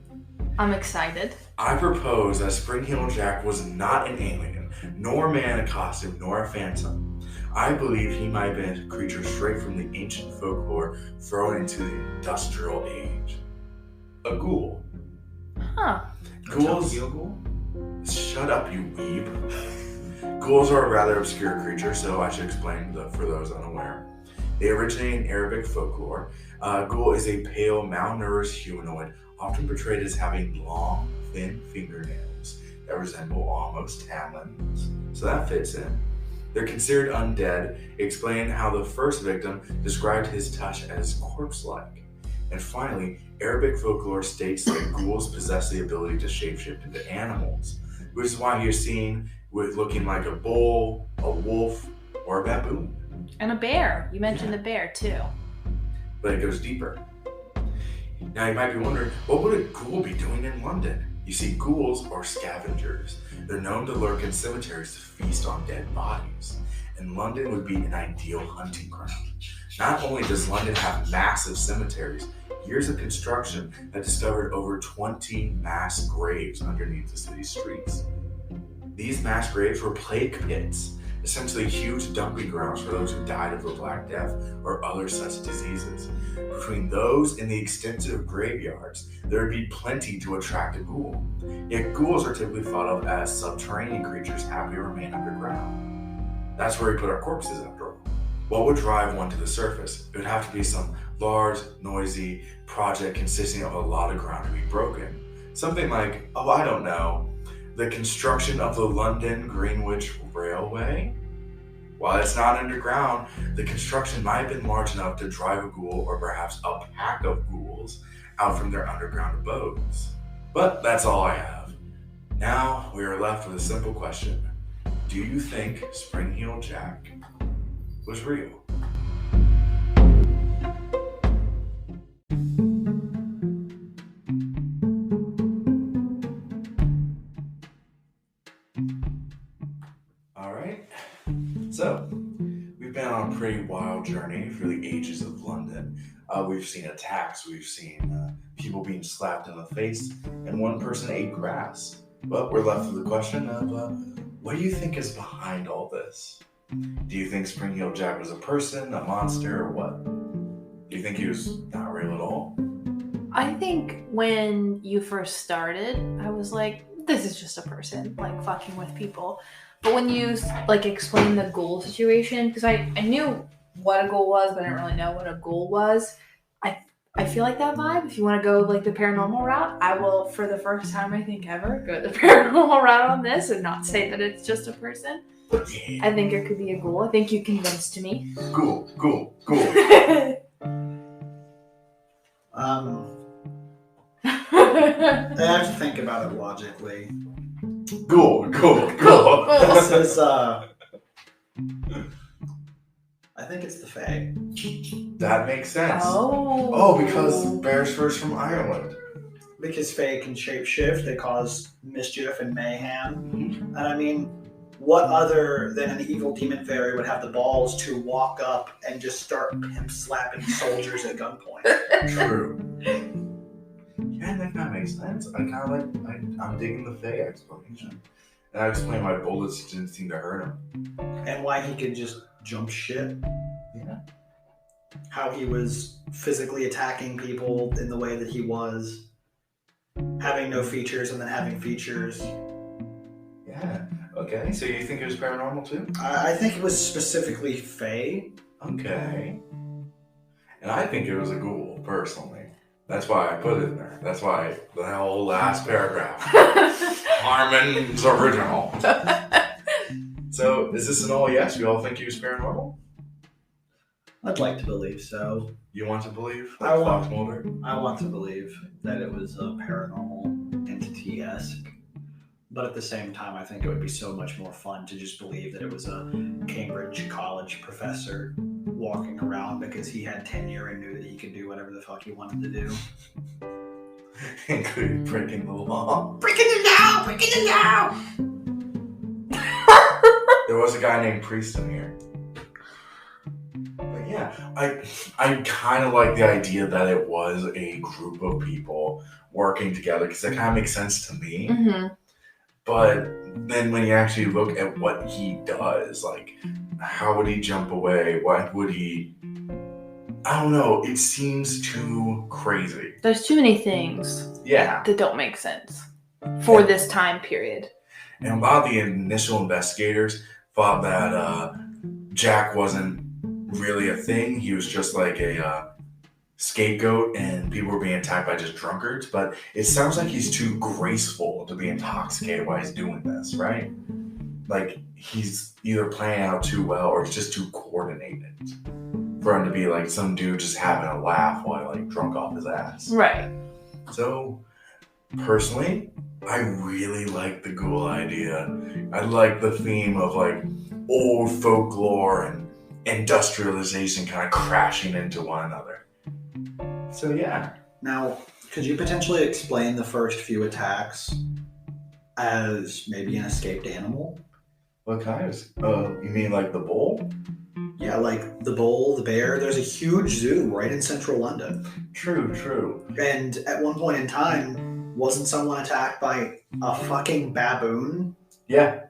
I'm excited. I propose that Spring Heel Jack was not an alien, nor a man in a costume, nor a phantom. I believe he might have been a creature straight from the ancient folklore thrown into the industrial age. A ghoul. Huh. Ghouls. Shut up, you weeb. Ghouls are a rather obscure creature, so I should explain for those unaware. They originate in Arabic folklore. Ghoul is a pale, malnourished humanoid, often portrayed as having long, thin fingernails that resemble almost talons. So that fits in. They're considered undead, explaining how the first victim described his touch as corpse-like. And finally, Arabic folklore states that ghouls possess the ability to shapeshift into animals, which is why you're seen with looking like a bull, a wolf, or a baboon. And a bear. You mentioned the bear too. But it goes deeper. Now you might be wondering, what would a ghoul be doing in London? You see, ghouls are scavengers. They're known to lurk in cemeteries to feast on dead bodies. And London would be an ideal hunting ground. Not only does London have massive cemeteries, years of construction have discovered over 20 mass graves underneath the city's streets. These mass graves were plague pits, essentially huge dumping grounds for those who died of the Black Death or other such diseases. Between those and the extensive graveyards, there would be plenty to attract a ghoul. Yet ghouls are typically thought of as subterranean creatures happy to remain underground. That's where we put our corpses after all. What would drive one to the surface? It would have to be some large, noisy project consisting of a lot of ground to be broken. Something like, I don't know, the construction of the London Greenwich Railway? While it's not underground, the construction might have been large enough to drive a ghoul or perhaps a pack of ghouls out from their underground abodes. But that's all I have. Now we are left with a simple question. Do you think Spring Heel Jack was real? So, we've been on a pretty wild journey through the ages of London. We've seen attacks, we've seen people being slapped in the face, and one person ate grass. But we're left with the question of, what do you think is behind all this? Do you think Spring Heel Jack was a person, a monster, or what? Do you think he was not real at all? I think when you first started, I was like, this is just a person, like, fucking with people. But when you, like, explain the ghoul situation, because I knew what a ghoul was, but I didn't really know what a ghoul was. I feel like that vibe. If you want to go, like, the paranormal route, I will, for the first time, I think, ever, go the paranormal route on this and not say that it's just a person. I think it could be a ghoul. I think you convinced me. Ghoul. I have to think about it logically. Cool. This is, I think it's the Fae. That makes sense. Oh, because Beresford's from Ireland. Because Fae can shapeshift, they cause mischief and mayhem. And I mean, what other than an evil demon fairy would have the balls to walk up and just start pimp slapping soldiers at gunpoint? True. Yeah, I think that makes sense. I kind of I'm digging the Fae explanation. And I explained why bullets didn't seem to hurt him. And why he could just jump shit. Yeah. How he was physically attacking people in the way that he was. Having no features and then having features. Yeah. Okay, so you think it was paranormal too? I think it was specifically Fae. Okay. And I think it was a ghoul, personally. That's why I put it in there. That's why the whole last paragraph. Harmon's original. So, is this an all yes? You all think he was paranormal? I'd like to believe so. You want to believe? I want- Fox Mulder? I want to believe that it was a paranormal entity-esque. But at the same time, I think it would be so much more fun to just believe that it was a Cambridge college professor walking around because he had tenure and knew that he could do whatever the fuck he wanted to do. Including breaking the law. Breaking the law! Breaking the law! There was a guy named Priest in here. But yeah, I kind of like the idea that it was a group of people working together because that kind of makes sense to me. Mm-hmm. But then when you actually look at what he does, like, how would he jump away? What would he... I don't know. It seems too crazy. There's too many things Yeah. that don't make sense for this time period. And a lot of the initial investigators thought that Jack wasn't really a thing. He was just like a scapegoat and people were being attacked by just drunkards. But it sounds like he's too graceful to be intoxicated while he's doing this, right? Like, he's either playing out too well or it's just too coordinated for him to be like some dude just having a laugh while like drunk off his ass. Right. So, personally, I really like the ghoul idea. I like the theme of like old folklore and industrialization kind of crashing into one another. So yeah. Now, could you potentially explain the first few attacks as maybe an escaped animal? What kind of? You mean like the bull? Yeah, like the bull, the bear. There's a huge zoo right in central London. True. And at one point in time, wasn't someone attacked by a fucking baboon? Yeah.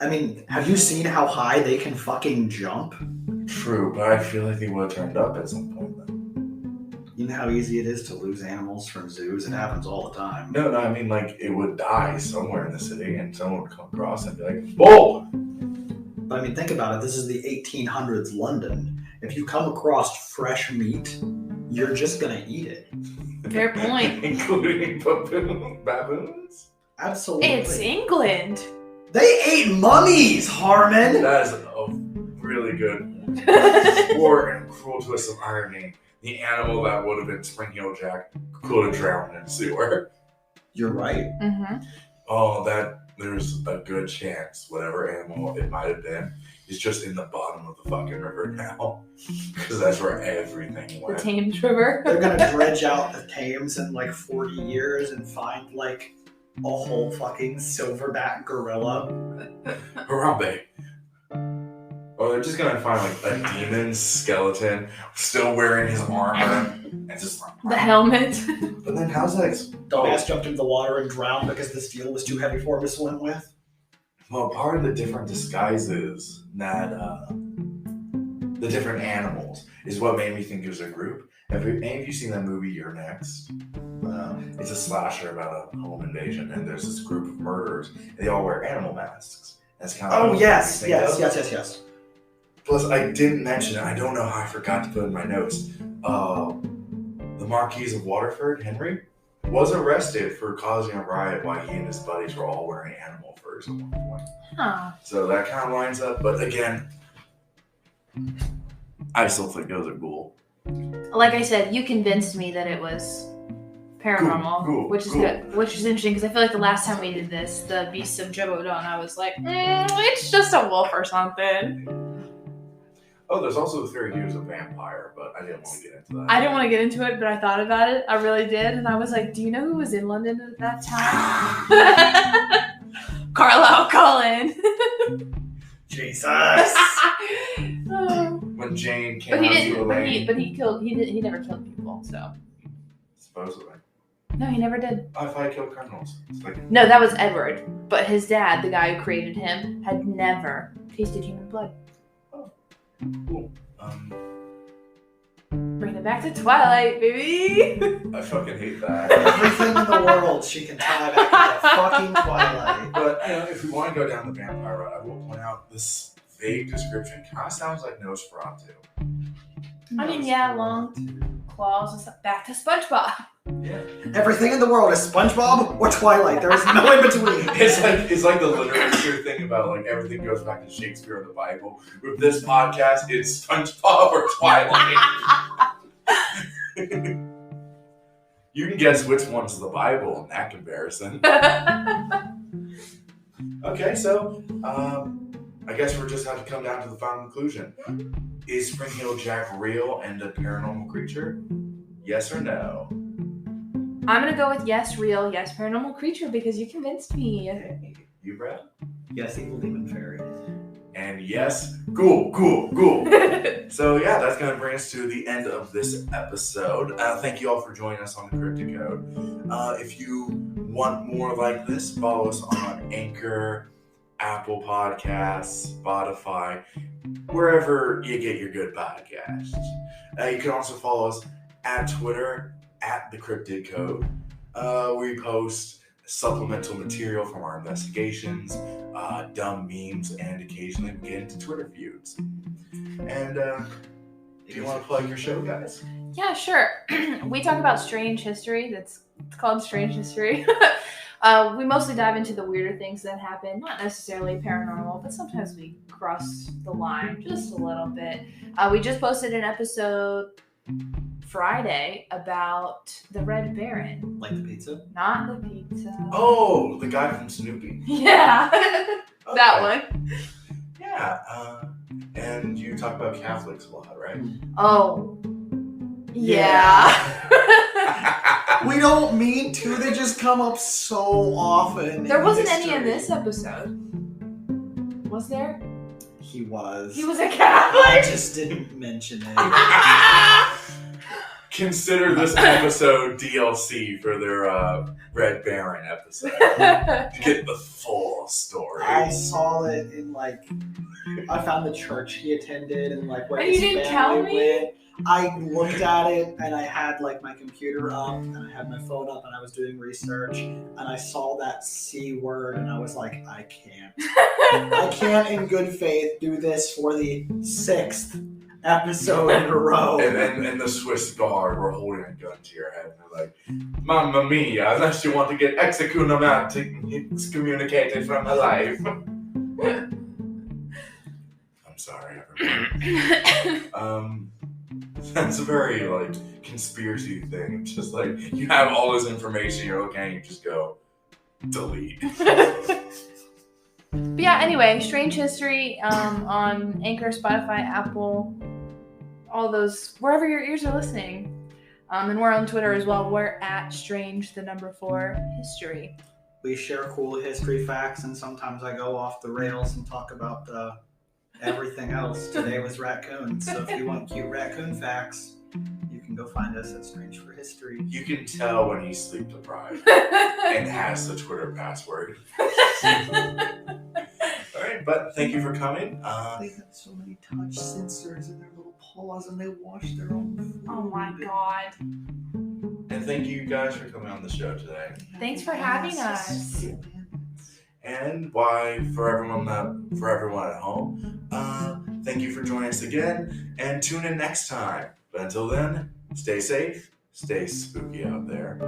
I mean, have you seen how high they can fucking jump? True, but I feel like they would have turned up at some point then. You know how easy it is to lose animals from zoos? It happens all the time. No, I mean like it would die somewhere in the city and someone would come across and be like, bull! But I mean, think about it. This is the 1800s London. If you come across fresh meat, you're just gonna eat it. Fair point. Including baboons? Absolutely. It's England. They ate mummies, Harmon! That is a really good one. Or, in cruel twist of irony, the animal that would have been Spring-Heeled Jack could have drowned in a sewer. You're right. Mm-hmm. Oh, there's a good chance whatever animal it might have been is just in the bottom of the fucking river now. Because that's where everything The went. Thames River. They're gonna dredge out the Thames in like 40 years and find like a whole fucking silverback gorilla. Harambe. Or they're just gonna find like a demon skeleton still wearing his armor and just like The helmet. But then how's that? Dumbass jumped into the water and drowned because the steel was too heavy for him to swim with. Well, part of the different disguises that the different animals is what made me think it was a group. Have any of you seen that movie You're Next? It's a slasher about a home invasion, and there's this group of murderers. And they all wear animal masks. That's kind of Oh, what yes. I think of. Yes. Plus, I didn't mention it. I don't know how I forgot to put in my notes. The Marquis of Waterford, Henry, was arrested for causing a riot while he and his buddies were all wearing animal furs at one point. Huh. So that kind of lines up. But again, I still think those are cool. Like I said, you convinced me that it was paranormal, Cool, which is cool. good, which is interesting because I feel like the last time we did this, the Beasts of Jobodon, I was like, it's just a wolf or something. Oh, there's also the theory he was a vampire, but I didn't want to get into that. I didn't want to get into it, but I thought about it. I really did, and I was like, do you know who was in London at that time? Carlisle Cullen. Jesus! Oh. When Jane came But he out to didn't. Elaine, But he never killed people. So supposedly. no, he never did. I thought I killed criminals. It's like, No, that was Edward. But his dad, the guy who created him, had never tasted human blood. cool. Bring it back to Twilight, baby. I fucking hate that. Everything in the world she can tie back to fucking Twilight. But if we want to go down the vampire route, I will point out this vague description kind of sounds like Nosferatu. I mean, yeah, long. claws. Back to SpongeBob. Yeah. Everything in the world is SpongeBob or Twilight. There is no in between. It's like the literature thing about like everything goes back to Shakespeare or the Bible. With this podcast, it's SpongeBob or Twilight. You can guess which one's the Bible in that comparison. Okay, so I guess we're just have to come down to the final conclusion. Is Spring Heel Jack real and a paranormal creature? Yes or no? I'm going to go with yes, real, yes, paranormal creature because you convinced me. Hey, you, Brad? Yes, evil demon fairy. And yes, cool. So yeah, that's going to bring us to the end of this episode. Thank you all for joining us on the Cryptid Code. If you want more like this, follow us on Anchor, Apple Podcasts, Spotify, wherever you get your good podcasts. You can also follow us at Twitter, at the Cryptid Code. We post supplemental material from our investigations, dumb memes, and occasionally we get into Twitter feuds. And do you want to plug your show, guys? Yeah, sure. We talk about strange history. It's called Strange History. We mostly dive into the weirder things that happen, not necessarily paranormal, but sometimes we cross the line just a little bit. We just posted an episode Friday about the Red Baron. Like the pizza? Not the pizza. Oh, the guy from Snoopy. Yeah. That Okay. one. Yeah, and you talk about Catholics a lot, right? Oh. Yeah. We don't mean to, they just come up so often. There in wasn't any history. in this episode. Was there? He was. He was a I Catholic. just didn't mention it. Consider this episode DLC for their Red Baron episode. To get the full story. I saw it in I found the church he attended and where And his you didn't family tell me? went. I looked at it and I had my computer up and I had my phone up and I was doing research and I saw that C word and I was like, I can't. I can't in good faith do this for the 6th episode in a row. And the Swiss guard were holding a gun to your head and they're like, Mamma mia, unless you want to get excommunicated from the life. I'm sorry, everyone. That's a very conspiracy thing. Just you have all this information, you're looking at it, you just go delete. But yeah, anyway, Strange History on Anchor, Spotify, Apple, all those, wherever your ears are listening. And we're on Twitter as well. We're at Strange4History. We share cool history facts and sometimes I go off the rails and talk about everything else. Today was raccoons, so if you want cute raccoon facts, you can go find us at Strange for History. You can tell when he's sleep deprived and has the Twitter password. Alright, but thank you for coming. They have so many touch sensors in their little paws and they wash their own food. Oh my god. And thank you guys for coming on the show today. Thanks for having us. And for everyone at home, thank you for joining us again, and tune in next time. But until then, stay safe, stay spooky out there.